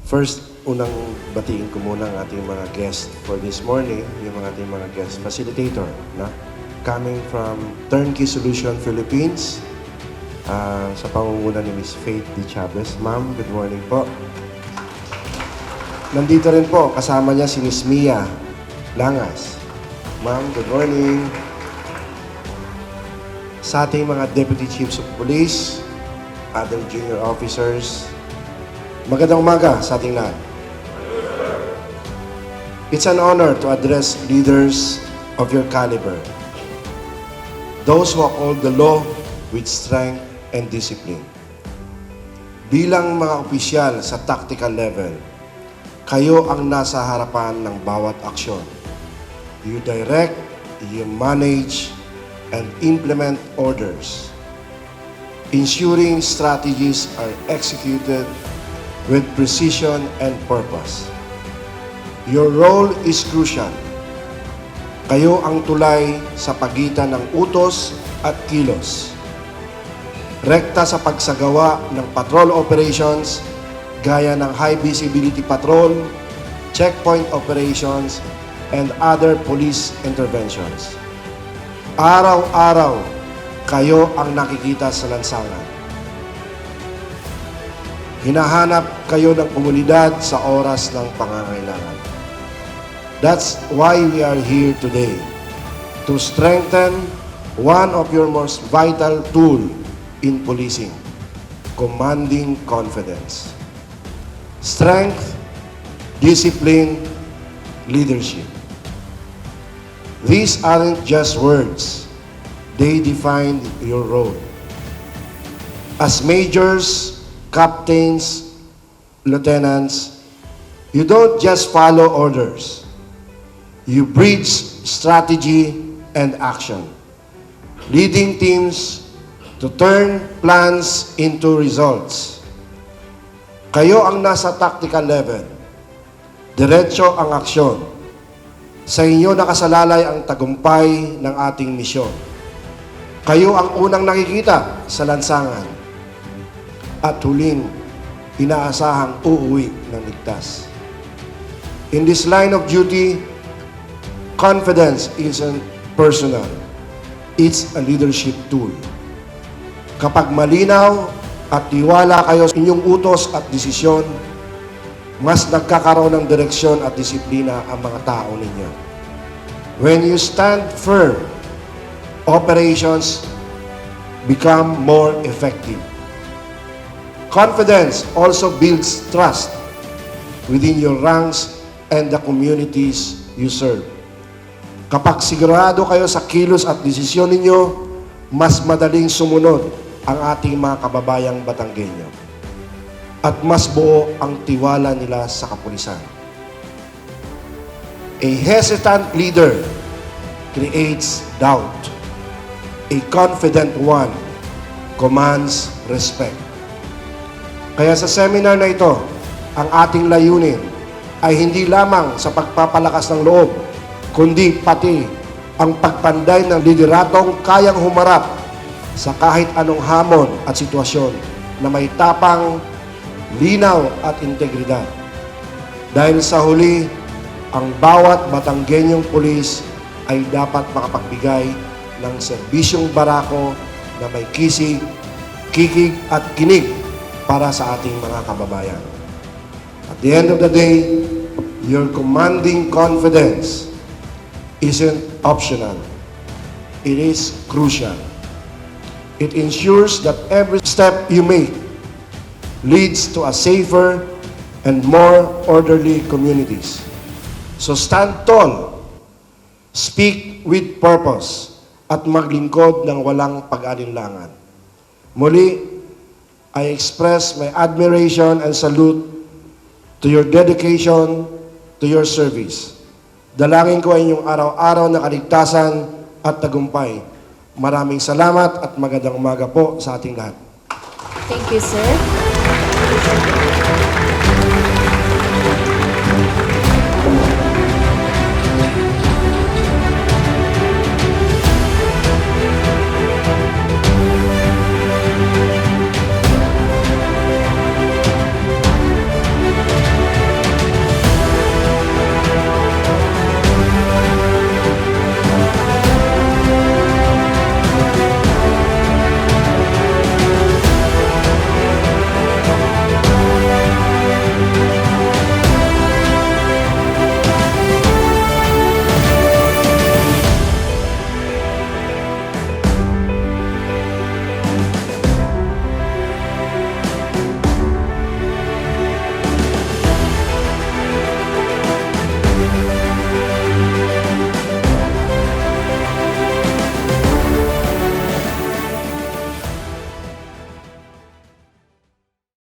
First, unang batiin ko muna ang ating mga guests for this morning, yung mga ating mga guest facilitator, na coming from Turnkey Solution Philippines, sa pamumuno ni Ms. Faith D. Chavez. Ma'am, good morning po. Nandito rin po, kasama niya si Ms. Mia Langas. Ma'am, good morning. Sa ating mga Deputy Chiefs of Police, other junior officers, magandang umaga sa ating lahat. It's an honor to address leaders of your caliber, those who uphold the law with strength and discipline. Bilang mga opisyal sa tactical level, kayo ang nasa harapan ng bawat aksyon. You direct, you manage, and implement orders, ensuring strategies are executed with precision and purpose. Your role is crucial. Kayo ang tulay sa pagitan ng utos at kilos. Rekta sa pagsagawa ng patrol operations gaya ng high visibility patrol, checkpoint operations, and other police interventions. Araw-araw, kayo ang nakikita sa lansangan. Hinahanap kayo ng komunidad sa oras ng pangangailangan. That's why we are here today, to strengthen one of your most vital tool in policing, commanding confidence. Strength, discipline, leadership. These aren't just words. They define your role. As majors, captains, lieutenants, you don't just follow orders. You bridge strategy and action, leading teams to turn plans into results. Kayo ang nasa tactical level. Diretso ang aksyon. Sa inyo nakasalalay ang tagumpay ng ating misyon. Kayo ang unang nakikita sa lansangan at huling inaasahang uuwi ng ligtas. In this line of duty, confidence isn't personal. It's a leadership tool. Kapag malinaw at tiwala kayo sa inyong utos at desisyon, mas nagkakaroon ng direksyon at disiplina ang mga tao ninyo. When you stand firm, operations become more effective. Confidence also builds trust within your ranks and the communities you serve. Kapag sigurado kayo sa kilos at desisyon ninyo, mas madaling sumunod ang ating mga kababayang Batanggenyo at mas buo ang tiwala nila sa kapulisan. A hesitant leader creates doubt. A confident one commands respect. Kaya sa seminar na ito, ang ating layunin ay hindi lamang sa pagpapalakas ng loob, kundi pati ang pagpanday ng lideratong kayang humarap sa kahit anong hamon at sitwasyon na may tapang, linaw at integridad. Dahil sa huli, ang bawat Batanggenyong pulis ay dapat makapagbigay ng serbisyong barako na may kisig, kikig at kinig para sa ating mga kababayan. At the end of the day, your commanding confidence isn't optional. It is crucial. It ensures that every step you make leads to a safer and more orderly communities. So stand tall, speak with purpose, at maglingkod ng walang pag-alinlangan. Muli, I express my admiration and salute to your dedication, to your service. Dalangin ko ay inyong araw-araw na kaligtasan at tagumpay. Maraming salamat at magandang umaga po sa ating lahat. Thank you, sir.